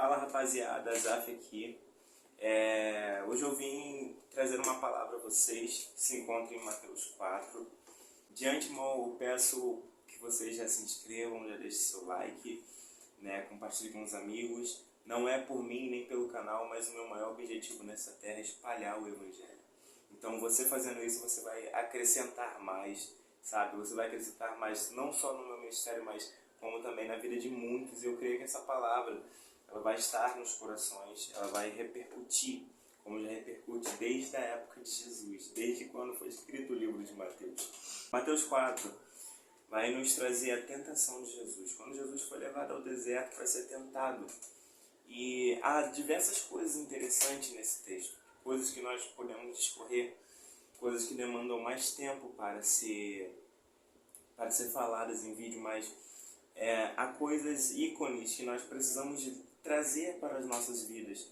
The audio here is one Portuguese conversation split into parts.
Fala rapaziada, Zaf aqui. Hoje eu vim trazer uma palavra a vocês que se encontra em Mateus 4. De antemão eu peço que vocês já se inscrevam, já deixem seu like, compartilhem com os amigos. Não é por mim nem pelo canal, mas o meu maior objetivo nessa terra é espalhar o Evangelho. Então você fazendo isso, você vai acrescentar mais, sabe? Você vai acrescentar mais não só no meu ministério, mas como também na vida de muitos. Eu creio que essa palavra ela vai estar nos corações, ela vai repercutir, como já repercute desde a época de Jesus, desde quando foi escrito o livro de Mateus. Mateus 4 vai nos trazer a tentação de Jesus, quando Jesus foi levado ao deserto para ser tentado. E há diversas coisas interessantes nesse texto, coisas que nós podemos discorrer, coisas que demandam mais tempo para ser faladas em vídeo, mas há coisas ícones que nós precisamos de trazer para as nossas vidas,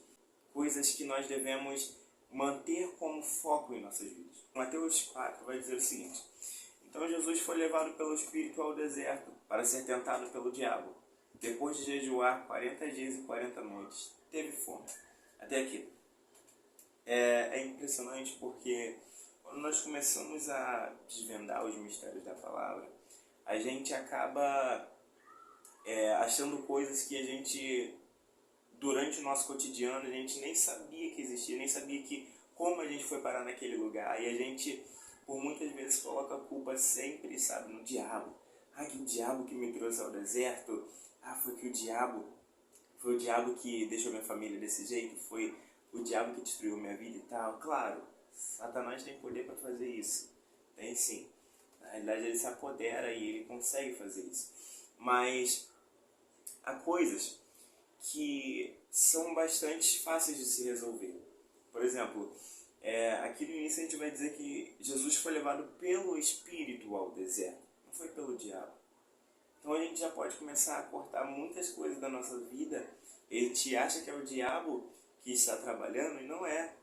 coisas que nós devemos manter como foco em nossas vidas. Mateus 4 vai dizer o seguinte: então Jesus foi levado pelo Espírito ao deserto para ser tentado pelo diabo. Depois de jejuar 40 dias e 40 noites, teve fome. Até aqui. É impressionante porque quando nós começamos a desvendar os mistérios da palavra, a gente acaba achando coisas que a gente, durante o nosso cotidiano, a gente nem sabia que existia, nem sabia como a gente foi parar naquele lugar. E a gente, por muitas vezes, coloca a culpa sempre, sabe, no diabo. Que o diabo que me trouxe ao deserto. Foi o diabo que deixou minha família desse jeito. Foi o diabo que destruiu minha vida e tal. Claro, Satanás tem poder para fazer isso. Tem sim. Na realidade, ele se apodera e ele consegue fazer isso. Mas há coisas que são bastante fáceis de se resolver. Por exemplo, aqui no início a gente vai dizer que Jesus foi levado pelo Espírito ao deserto, não foi pelo diabo. Então a gente já pode começar a cortar muitas coisas da nossa vida. Ele te acha que é o diabo que está trabalhando e não é.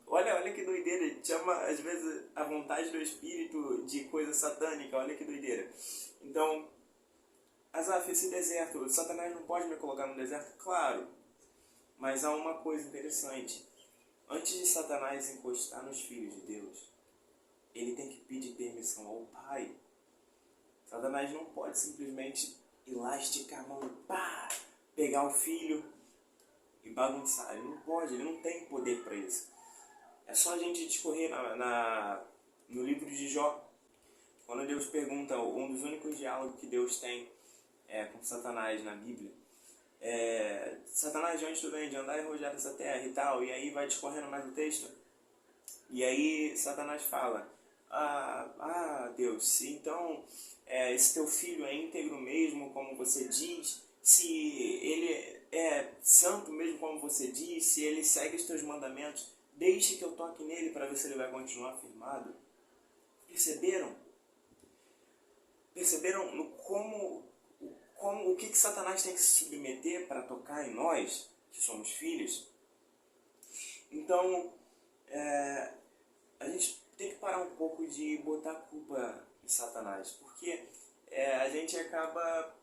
Olha que doideira, ele chama às vezes a vontade do Espírito de coisa satânica, olha que doideira. Então, Azaf, esse deserto, Satanás não pode me colocar no deserto? Claro, mas há uma coisa interessante. Antes de Satanás encostar nos filhos de Deus, ele tem que pedir permissão ao Pai. Satanás não pode simplesmente ir lá, esticar a mão e pegar o filho e bagunçar. Ele não pode, ele não tem poder para isso. É só a gente discorrer no livro de Jó, quando Deus pergunta, um dos únicos diálogos que Deus tem com Satanás na Bíblia. Satanás, de onde tu vem? De andar e rodear essa terra e tal. E aí vai discorrendo mais o texto. E aí Satanás fala: Deus, se então esse teu filho é íntegro mesmo, como você diz, se ele é santo mesmo, como você diz, se ele segue os teus mandamentos, deixe que eu toque nele para ver se ele vai continuar firmado. Perceberam? Perceberam o que Satanás tem que se submeter para tocar em nós, que somos filhos? Então, a gente tem que parar um pouco de botar a culpa em Satanás, porque a gente acaba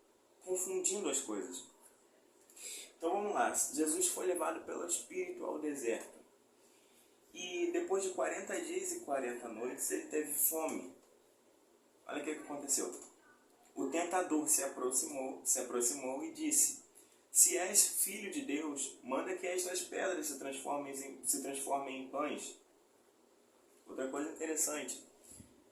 confundindo as coisas. Então vamos lá, Jesus foi levado pelo Espírito ao deserto. E depois de 40 dias e 40 noites, ele teve fome. Olha o que aconteceu. O tentador se aproximou e disse: se és filho de Deus, manda que estas pedras se transformem em pães. Outra coisa interessante,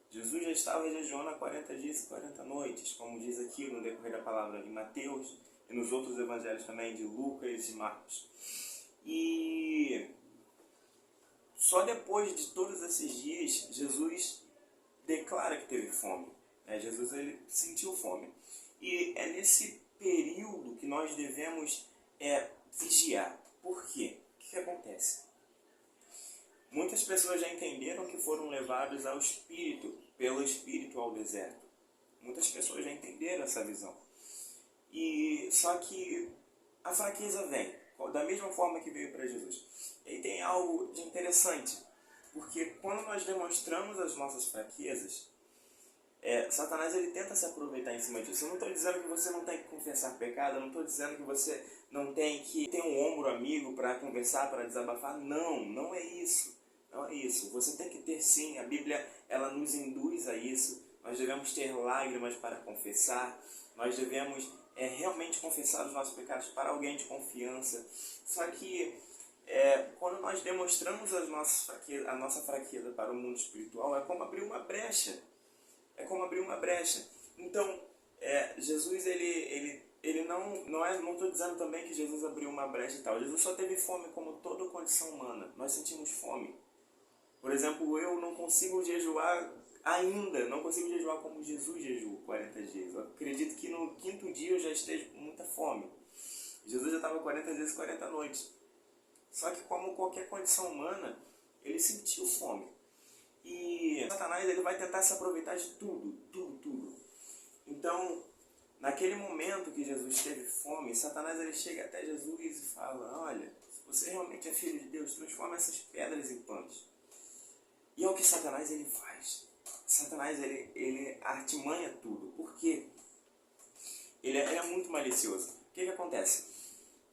Jesus já estava jejuando há 40 dias e 40 noites, como diz aqui no decorrer da palavra de Mateus e nos outros evangelhos também, de Lucas e Marcos. E só depois de todos esses dias, Jesus declara que teve fome. Jesus ele sentiu fome. E é nesse período que nós devemos vigiar. Por quê? O que acontece? Muitas pessoas já entenderam que foram levados ao Espírito, pelo Espírito ao deserto. Muitas pessoas já entenderam essa visão. E só que a fraqueza vem, da mesma forma que veio para Jesus. E tem algo de interessante, porque quando nós demonstramos as nossas fraquezas, Satanás ele tenta se aproveitar em cima disso. Eu não estou dizendo que você não tem que confessar pecado, eu não estou dizendo que você não tem que ter um ombro amigo para conversar, para desabafar. Não, não é isso. Não é isso. Você tem que ter sim, a Bíblia ela nos induz a isso. Nós devemos ter lágrimas para confessar. Nós devemos realmente confessar os nossos pecados para alguém de confiança. Só que quando nós demonstramos a nossa fraqueza para o mundo espiritual, é como abrir uma brecha. É como abrir uma brecha. Então, Jesus, ele não estou dizendo também que Jesus abriu uma brecha e tal. Jesus só teve fome como toda condição humana. Nós sentimos fome. Por exemplo, eu não consigo jejuar ainda, não consigo jejuar como Jesus jejuou 40 dias. Eu acredito que no 5º dia eu já esteja com muita fome. Jesus já estava 40 dias e 40 noites. Só que como qualquer condição humana, ele sentiu fome. E Satanás ele vai tentar se aproveitar de tudo. Então, naquele momento que Jesus teve fome, Satanás ele chega até Jesus e fala: olha, se você realmente é filho de Deus, transforma essas pedras em pães. E é o que Satanás ele faz. Satanás ele artimanha tudo. Por quê? Ele é muito malicioso. O que acontece?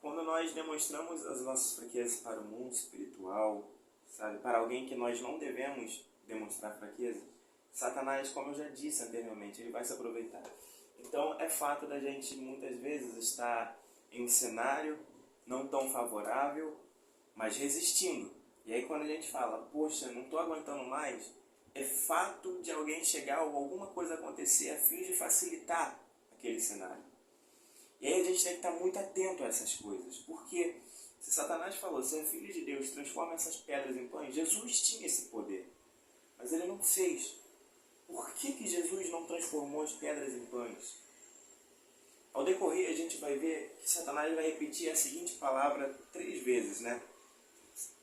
Quando nós demonstramos as nossas fraquezas para o mundo espiritual, sabe, para alguém que nós não devemos demonstrar fraqueza, Satanás, como eu já disse anteriormente, ele vai se aproveitar. Então é fato da gente muitas vezes estar em um cenário não tão favorável, mas resistindo. E aí quando a gente fala, poxa, não estou aguentando mais, é fato de alguém chegar ou alguma coisa acontecer a fim de facilitar aquele cenário. E aí a gente tem que estar muito atento a essas coisas, porque se Satanás falou, se é filho de Deus, transforma essas pedras em pães, Jesus tinha esse poder, mas ele não fez. Por que Jesus não transformou as pedras em pães? Ao decorrer a gente vai ver que Satanás vai repetir a seguinte palavra 3 vezes, né?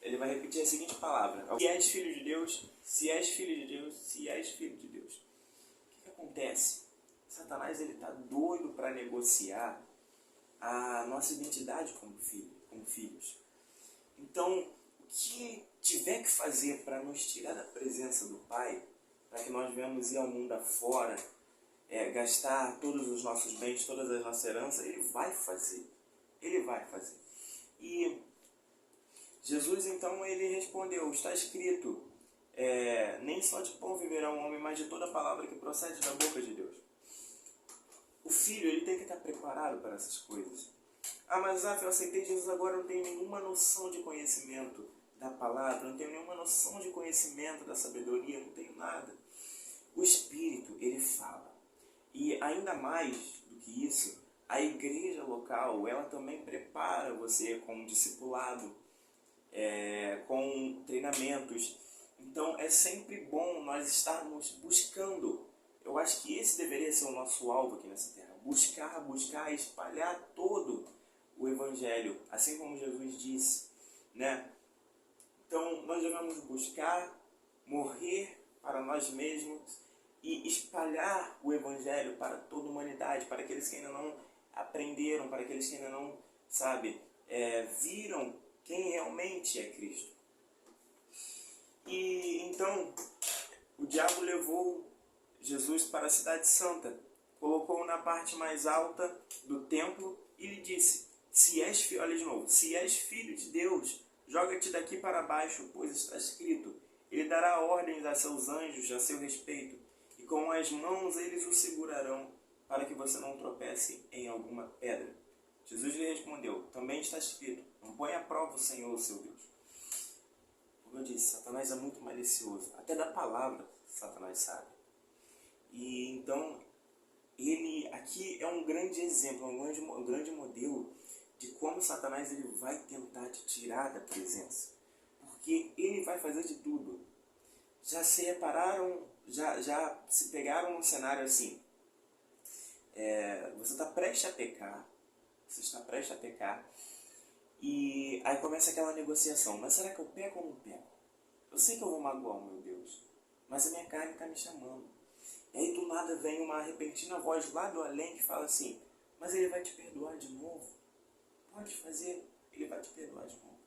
Ele vai repetir a seguinte palavra: se és filho de Deus, se és filho de Deus, se és filho de Deus. O que acontece? Satanás está doido para negociar a nossa identidade como filhos. Então, o que tiver que fazer para nos tirar da presença do Pai, para que nós venhamos ir ao mundo afora, gastar todos os nossos bens, todas as nossas heranças, ele vai fazer. Ele vai fazer. E Jesus, então, ele respondeu, está escrito, nem só de pão viverá um homem, mas de toda palavra que procede da boca de Deus. O filho, ele tem que estar preparado para essas coisas. Mas eu aceitei Jesus agora, não tenho nenhuma noção de conhecimento da palavra, não tenho nenhuma noção de conhecimento da sabedoria, não tenho nada. O Espírito, ele fala. E ainda mais do que isso, a igreja local, ela também prepara você com um discipulado, com treinamentos. Então é sempre bom nós estarmos buscando. Eu acho que esse deveria ser o nosso alvo aqui nessa terra. Buscar, espalhar todo o Evangelho, assim como Jesus disse, né? Então nós devemos buscar, morrer para nós mesmos e espalhar o Evangelho para toda a humanidade, para aqueles que ainda não aprenderam, para aqueles que ainda não, viram quem realmente é Cristo. E então o diabo levou Jesus para a cidade santa, colocou-o na parte mais alta do templo e lhe disse: se és filho, olha de novo, se és filho de Deus, joga-te daqui para baixo, pois está escrito, ele dará ordens a seus anjos a seu respeito, e com as mãos eles o segurarão, para que você não tropece em alguma pedra. Jesus lhe respondeu, também está escrito, não põe à prova o Senhor, seu Deus. Como eu disse, Satanás é muito malicioso, até da palavra Satanás sabe. E então, ele aqui é um grande exemplo, um grande modelo de como Satanás ele vai tentar te tirar da presença. Porque ele vai fazer de tudo. Já se repararam, já se pegaram num cenário assim. Você está prestes a pecar. E aí começa aquela negociação. Mas será que eu peco ou não peco? Eu sei que eu vou magoar o meu Deus. Mas a minha carne está me chamando. E aí do nada vem uma repentina voz lá do além que fala assim, mas ele vai te perdoar de novo. Pode fazer, ele vai te perdoar de novo.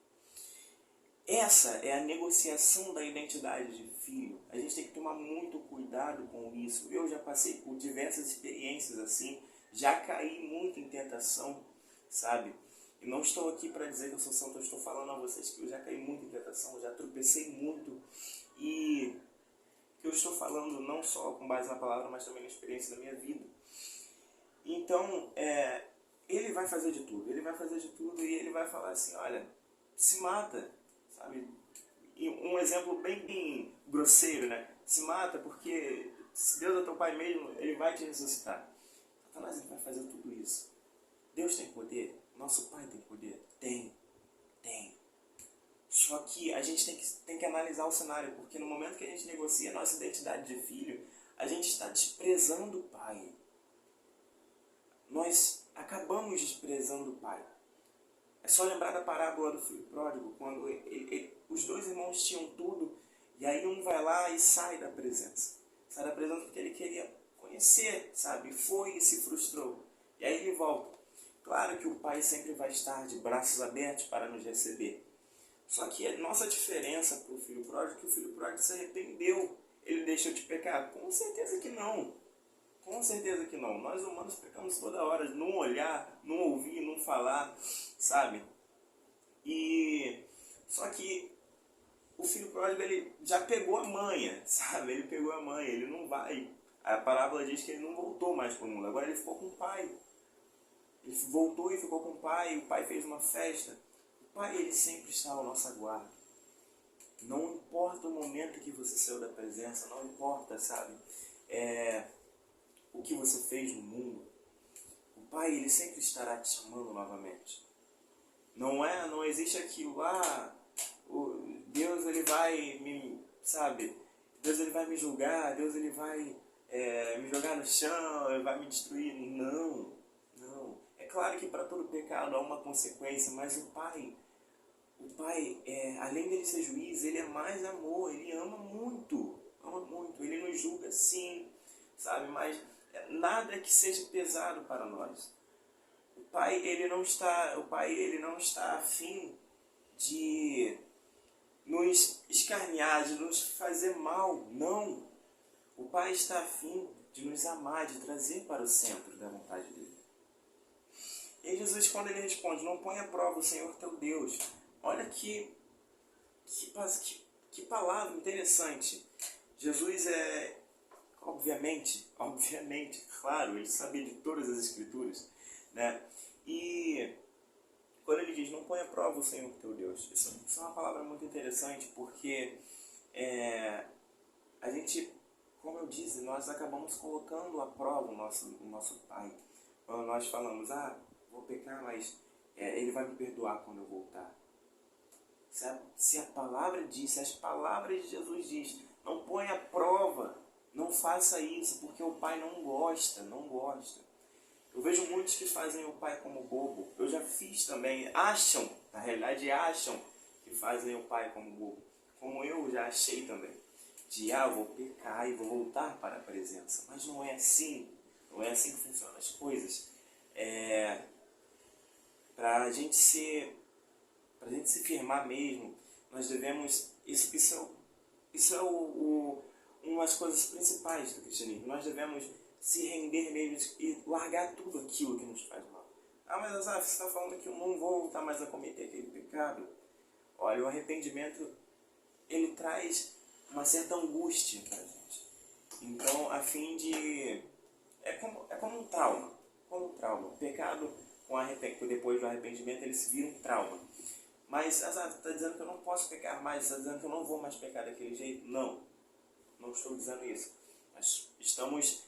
Essa é a negociação da identidade de filho. A gente tem que tomar muito cuidado com isso. Eu já passei por diversas experiências assim, já caí muito em tentação, sabe? E não estou aqui para dizer que eu sou santo, eu estou falando a vocês que eu já caí muito em tentação, eu já tropecei muito. E que eu estou falando não só com base na palavra, mas também na experiência da minha vida. Então, ele vai fazer de tudo, e ele vai falar assim, olha, se mata, sabe? E um exemplo bem grosseiro, né? Se mata porque se Deus é teu pai mesmo, ele vai te ressuscitar. Satanás, ele vai fazer tudo isso. Deus tem poder? Nosso pai tem poder? Tem. Só que a gente tem que analisar o cenário, porque no momento que a gente negocia a nossa identidade de filho, a gente está desprezando o pai. Nós acabamos desprezando o pai. É só lembrar da parábola do filho pródigo, quando os dois irmãos tinham tudo, e aí um vai lá e sai da presença. Sai da presença porque ele queria conhecer, sabe? Foi e se frustrou. E aí ele volta. Claro que o pai sempre vai estar de braços abertos para nos receber. Só que a nossa diferença para o filho pródigo é que o filho pródigo se arrependeu. Ele deixou de pecar? Com certeza que não. Com certeza que não. Nós humanos pecamos toda hora. Não olhar, não ouvir, não falar, sabe? E só que o filho pródigo, ele já pegou a manha, sabe? Ele pegou a manha, ele não vai. A parábola diz que ele não voltou mais para o mundo. Agora ele ficou com o pai. Ele voltou e ficou com o pai. O pai fez uma festa. O pai, ele sempre está à nossa guarda. Não importa o momento que você saiu da presença, não importa, sabe? O que você fez no mundo. O pai, ele sempre estará te chamando novamente. Não existe aquilo lá, Deus, ele vai me, sabe? Deus, ele vai me julgar, Deus, ele vai me jogar no chão, ele vai me destruir. Não. É claro que para todo pecado há uma consequência, mas o pai, além dele ser juiz, ele é mais amor, ele ama muito, ele nos julga sim, sabe? Mas nada que seja pesado para nós. O pai, ele não está afim de nos escarnear, de nos fazer mal, não. O pai está afim de nos amar, de trazer para o centro da vontade dele. E Jesus, quando ele responde, não põe à prova o Senhor teu Deus. Olha que palavra interessante. Jesus obviamente, claro, ele sabia de todas as escrituras, né? E quando ele diz, não põe à prova o Senhor teu Deus, isso é uma palavra muito interessante, porque a gente, como eu disse, nós acabamos colocando à prova o nosso Pai. Quando nós falamos, vou pecar, mas ele vai me perdoar quando eu voltar. Se a palavra diz, se as palavras de Jesus diz, não põe à prova, não faça isso, porque o pai não gosta. Eu vejo muitos que fazem o pai como bobo. Eu já fiz também, na realidade acham que fazem o pai como bobo. Como eu já achei também. Vou pecar e vou voltar para a presença. Mas não é assim. Não é assim que funcionam as coisas. Para a gente se firmar mesmo, nós devemos... Isso é uma das coisas principais do cristianismo. Nós devemos se render mesmo e largar tudo aquilo que nos faz mal. Mas Azaf, você está falando que eu não vou voltar mais a cometer aquele pecado? Olha, o arrependimento, ele traz uma certa angústia para a gente. Então, a fim de... É como um trauma. O pecado, depois do arrependimento, ele se vira um trauma. Mas, Azaf, está dizendo que eu não posso pecar mais? Está dizendo que eu não vou mais pecar daquele jeito? Não estou dizendo isso. Nós estamos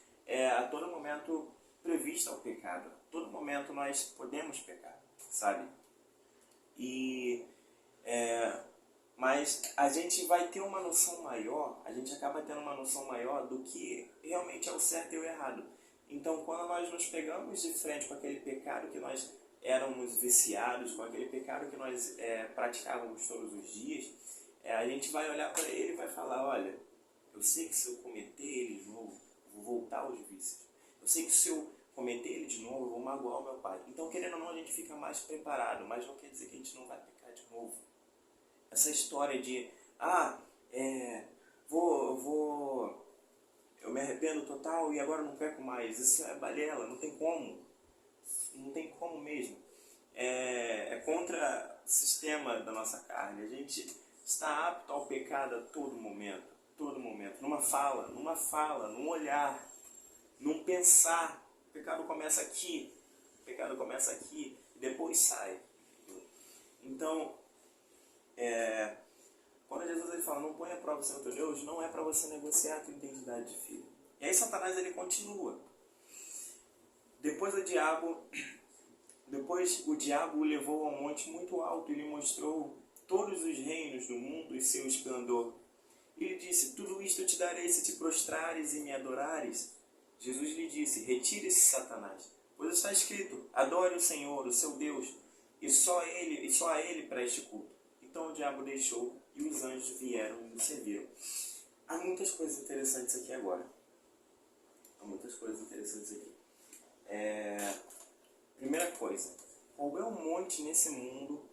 a todo momento previsto ao pecado. A todo momento nós podemos pecar, sabe? Mas a gente vai ter uma noção maior, a gente acaba tendo uma noção maior do que realmente é o certo e o errado. Então, quando nós nos pegamos de frente com aquele pecado que nós éramos viciados, com aquele pecado que nós praticávamos todos os dias, a gente vai olhar para ele e vai falar, olha, eu sei que se eu cometer ele de novo, eu vou voltar aos vícios. Eu sei que se eu cometer ele de novo, eu vou magoar o meu pai. Então, querendo ou não, a gente fica mais preparado, mas não quer dizer que a gente não vai pecar de novo. Essa história de, eu me arrependo total e agora não peco mais. Isso é balela, não tem como. Não tem como mesmo. É contra o sistema da nossa carne. A gente está apto ao pecado a todo momento. Todo momento. Numa fala, num olhar, num pensar. O pecado começa aqui. O pecado começa aqui e depois sai. Então, quando Jesus ele fala, não põe a prova o Senhor teu Deus, não é para você negociar a tua identidade de filho. E aí Satanás ele continua. Depois o diabo o levou a um monte muito alto e lhe mostrou todos os reinos do mundo e seu esplendor. E ele disse, tudo isto eu te darei se te prostrares e me adorares. Jesus lhe disse, retire-se, Satanás, pois está escrito, adore o Senhor, o seu Deus, e só a Ele preste culto. Então o diabo deixou e os anjos vieram e o serviram. Há muitas coisas interessantes aqui agora. Primeira coisa, qual é o monte nesse mundo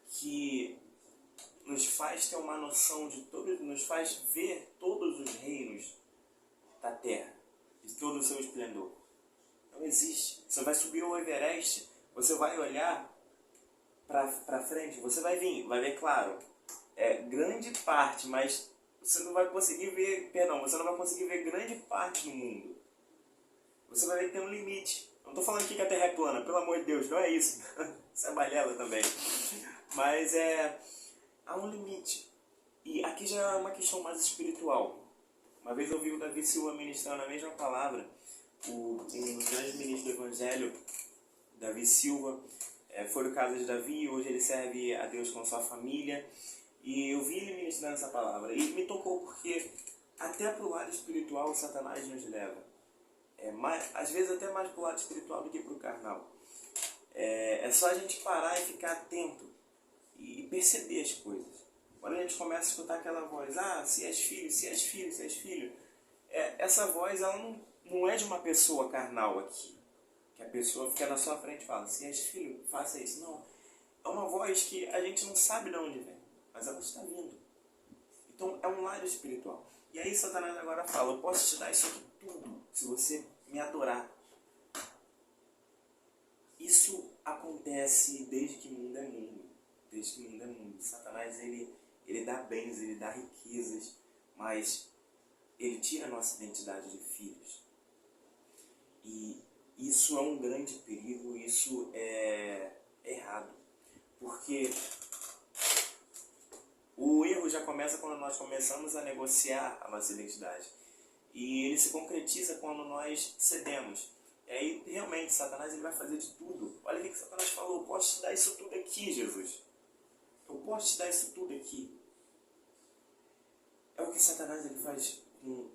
que nos faz ter uma noção de todos, nos faz ver todos os reinos da Terra, de todo o seu esplendor? Não existe. Você vai subir o Everest, você vai olhar para frente, você vai ver, claro, grande parte, mas você não vai conseguir ver grande parte do mundo. Você vai ver que tem um limite. Não estou falando aqui que a Terra é plana, pelo amor de Deus, não é isso. Isso é balela também. Mas há um limite. E aqui já é uma questão mais espiritual. Uma vez eu ouvi o Davi Silva ministrando a mesma palavra, um grande ministro do Evangelho, Davi Silva, foi o caso de Davi, hoje ele serve a Deus com sua família. E eu vi ele ministrando essa palavra. E me tocou porque até para o lado espiritual Satanás nos leva. Às vezes até mais para o lado espiritual do que para o carnal. É só a gente parar e ficar atento e perceber as coisas. Quando a gente começa a escutar aquela voz, se és filho, essa voz ela não é de uma pessoa carnal aqui, que a pessoa fica na sua frente e fala, se és filho, faça isso. Não, é uma voz que a gente não sabe de onde vem, mas ela está vindo. Então é um lado espiritual. E aí Satanás agora fala, eu posso te dar isso aqui tudo se você me adorar. Isso acontece desde que o mundo é mundo. Satanás ele dá bens, ele dá riquezas, mas ele tira a nossa identidade de filhos. E isso é um grande perigo, isso é errado. Porque o erro já começa quando nós começamos a negociar a nossa identidade. E ele se concretiza quando nós cedemos. E aí, realmente, Satanás ele vai fazer de tudo. Olha o que Satanás falou, eu posso te dar isso tudo aqui, Jesus. Eu posso te dar isso tudo aqui. É o que Satanás ele faz com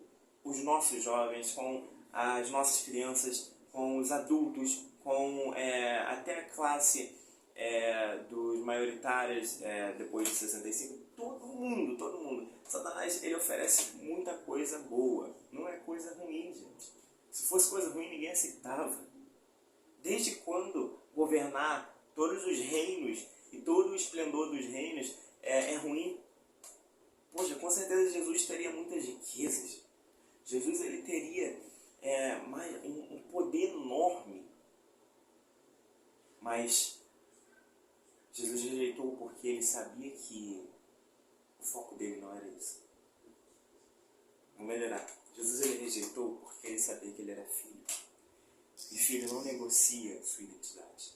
os nossos jovens, com as nossas crianças, com os adultos, com até a classe dos maioritários depois de 65. Todo mundo. Satanás ele oferece muita coisa boa. Não é coisa ruim, gente. Se fosse coisa ruim, ninguém aceitava. Desde quando governar todos os reinos e todo o esplendor dos reinos é ruim? Poxa, com certeza Jesus teria muitas riquezas. Jesus ele teria um poder enorme. Mas Jesus rejeitou porque ele sabia que o foco dele não era isso. Vou melhorar. Jesus ele rejeitou porque ele sabia que ele era filho. E filho não negocia sua identidade.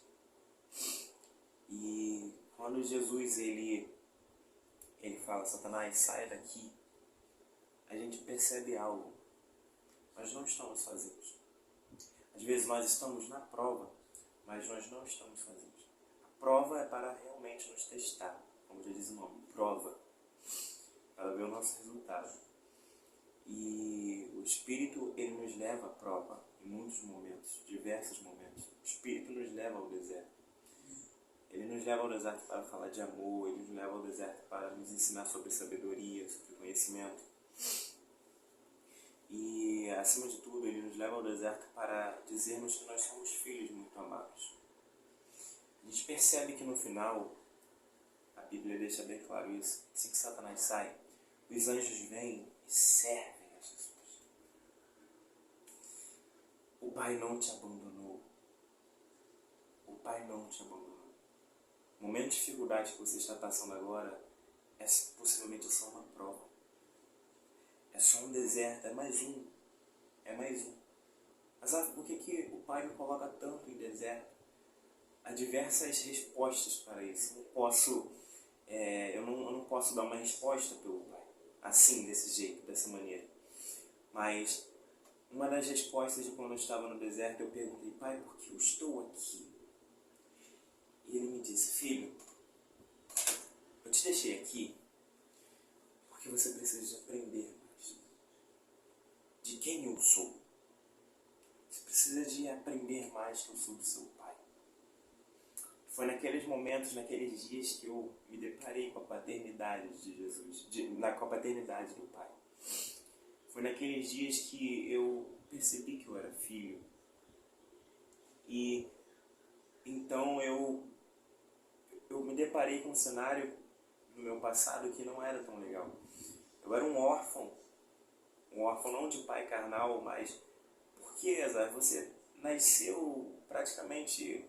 E quando Jesus ele fala, Satanás, saia daqui, a gente percebe algo. Nós não estamos sozinhos. Às vezes nós estamos na prova, mas nós não estamos sozinhos. A prova é para realmente nos testar, como já diz o nome, prova, para ver o nosso resultado. E o Espírito, ele nos leva à prova em muitos momentos, diversos momentos. O Espírito nos leva ao deserto. Ele nos leva ao deserto para falar de amor, ele nos leva ao deserto para nos ensinar sobre sabedoria, sobre conhecimento. E, acima de tudo, ele nos leva ao deserto para dizermos que nós somos filhos muito amados. A gente percebe que no final, a Bíblia deixa bem claro isso. Assim que Satanás sai, os anjos vêm e servem a Jesus. O Pai não te abandonou. O Pai não te abandonou. O momento de dificuldade que você está passando agora é possivelmente só uma prova. É só um deserto, é mais um. É mais um. Mas sabe por que o Pai me coloca tanto em deserto? Há diversas respostas para isso. Eu não posso dar uma resposta pelo Pai, assim, desse jeito, dessa maneira. Mas uma das respostas de quando eu estava no deserto, eu perguntei: Pai, por que eu estou aqui? E ele me disse: Filho, eu te deixei aqui porque você precisa de aprender mais de quem eu sou. Você precisa de aprender mais que eu sou do seu Pai. Foi naqueles momentos, naqueles dias que eu me deparei com a paternidade de Jesus, com a paternidade do Pai. Foi naqueles dias que eu percebi que eu era filho. E então eu me deparei com um cenário no meu passado que não era tão legal. Eu era um órfão não de pai carnal, mas porque, Azar, você nasceu praticamente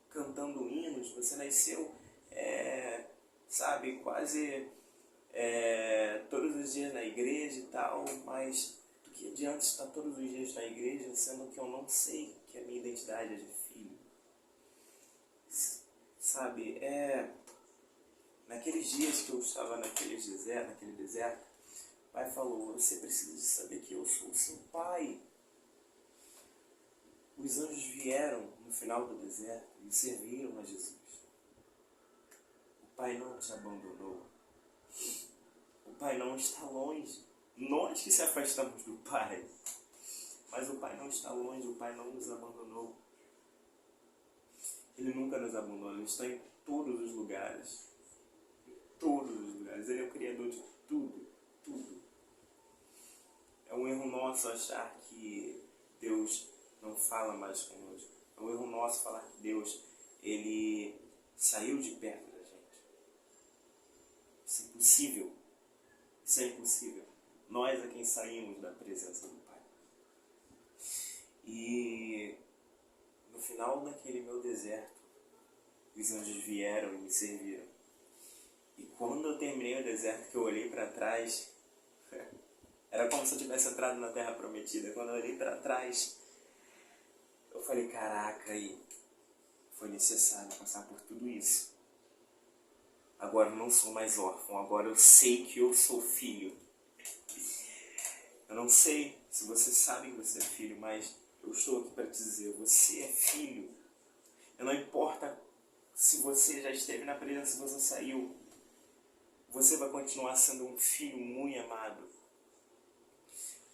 cantando hinos, você nasceu, quase todos os dias na igreja e tal, mas do que adianta estar todos os dias na igreja, sendo que eu não sei que a minha identidade é de filho? Sabe, naqueles dias que eu estava naquele deserto, o Pai falou: você precisa de saber que eu sou o seu Pai. Os anjos vieram no final do deserto e serviram a Jesus. O Pai não te abandonou. O Pai não está longe. Nós que se afastamos do Pai. Mas o Pai não está longe, o Pai não nos abandonou. Ele nunca nos abandona, Ele está em todos os lugares. Em todos os lugares. Ele é o Criador de tudo. Tudo. É um erro nosso achar que Deus não fala mais conosco. É um erro nosso falar que Deus, Ele saiu de perto da gente. Isso é impossível. Isso é impossível. Nós é quem saímos da presença do Pai. E no final daquele meu deserto, os anjos vieram e me serviram. E quando eu terminei o deserto, que eu olhei para trás, era como se eu tivesse entrado na Terra Prometida. Quando eu olhei para trás, eu falei: caraca, aí foi necessário passar por tudo isso. Agora eu não sou mais órfão, agora eu sei que eu sou filho. Eu não sei se você sabe que você é filho, mas eu estou aqui para te dizer: você é filho. E não importa se você já esteve na presença, se você saiu, você vai continuar sendo um filho muito amado.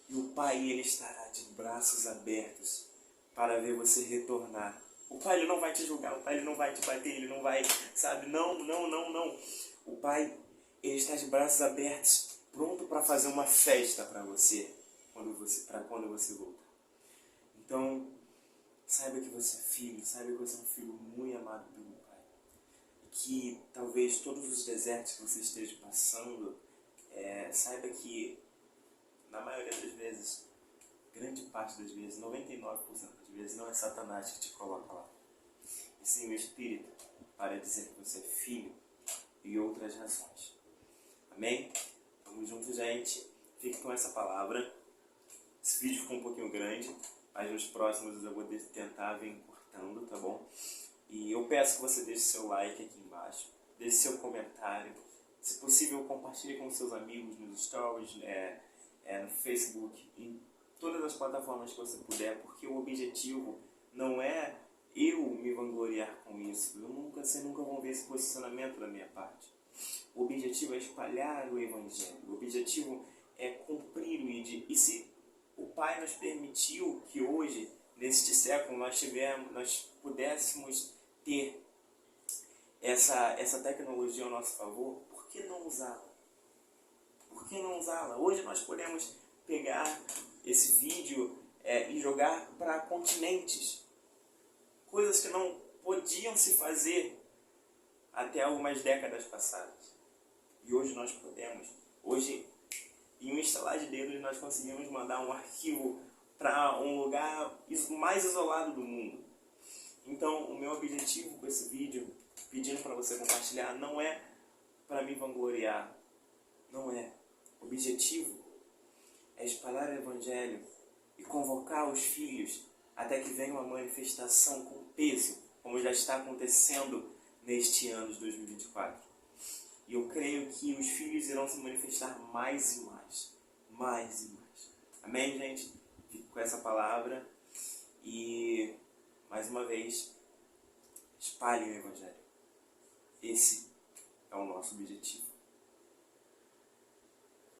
E o Pai, Ele estará de braços abertos para ver você retornar. O Pai, Ele não vai te julgar, o Pai, Ele não vai te bater, Ele não vai, não. O Pai, Ele está de braços abertos, pronto para fazer uma festa para você, quando você voltar. Então, saiba que você é filho, saiba que você é um filho muito amado pelo Pai. Que talvez todos os desertos que você esteja passando, saiba que, na maioria das vezes, grande parte das vezes, 99% das vezes, não é Satanás que te coloca lá. E sim o Espírito, para dizer que você é filho e outras razões. Amém? Vamos juntos, gente. Fique com essa palavra. Esse vídeo ficou um pouquinho grande, mas nos próximos eu vou tentar vir encurtando, tá bom? E eu peço que você deixe seu like aqui embaixo, deixe seu comentário. Se possível, compartilhe com seus amigos nos stories, no Facebook, em todas as plataformas que você puder, porque o objetivo não é eu me vangloriar com isso. Vocês nunca vão ver esse posicionamento da minha parte. O objetivo é espalhar o Evangelho. O objetivo é cumprir o ID. E se o Pai nos permitiu que hoje, neste século, nós pudéssemos ter essa tecnologia ao nosso favor, por que não usá-la? Por que não usá-la? Hoje nós podemos pegar esse vídeo e jogar para continentes. Coisas que não podiam se fazer até algumas décadas passadas. E hoje nós podemos. Hoje, em um estalar de dedos, nós conseguimos mandar um arquivo para um lugar mais isolado do mundo. Então, o meu objetivo com esse vídeo, pedindo para você compartilhar, não é para me vangloriar. Não é. O objetivo é espalhar o Evangelho e convocar os filhos até que venha uma manifestação com peso, como já está acontecendo neste ano de 2024. E eu creio que os filhos irão se manifestar mais e mais. Mais e mais. Amém, gente? Fico com essa palavra. E, mais uma vez, espalhem o Evangelho. Esse é o nosso objetivo.